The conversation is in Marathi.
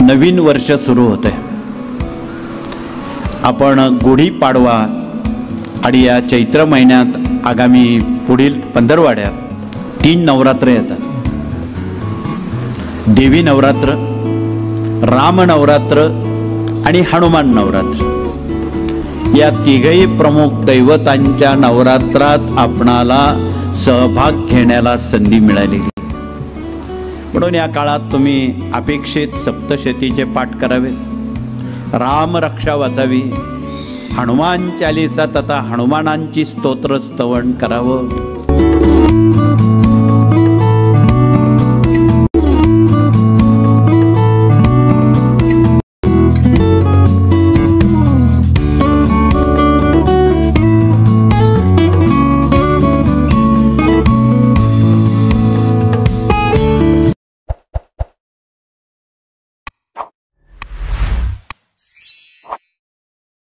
नवीन वर्ष सुरू होते. आपण गुढीपाडवा आणि या चैत्र महिन्यात आगामी पुढील पंधरवाड्यात 3 नवरात्र येतात. देवी नवरात्र, राम नवरात्र आणि हनुमान नवरात्र. या तिघही प्रमुख दैवतांच्या नवरात्रात आपणाला सहभाग घेण्याला संधी मिळाली. म्हणून या काळात तुम्ही अपेक्षित सप्तशतीचे पाठ करावे, राम रक्षा वाचावी, हनुमान चालीसा तथा हनुमानांची स्तोत्र स्तवन करावं.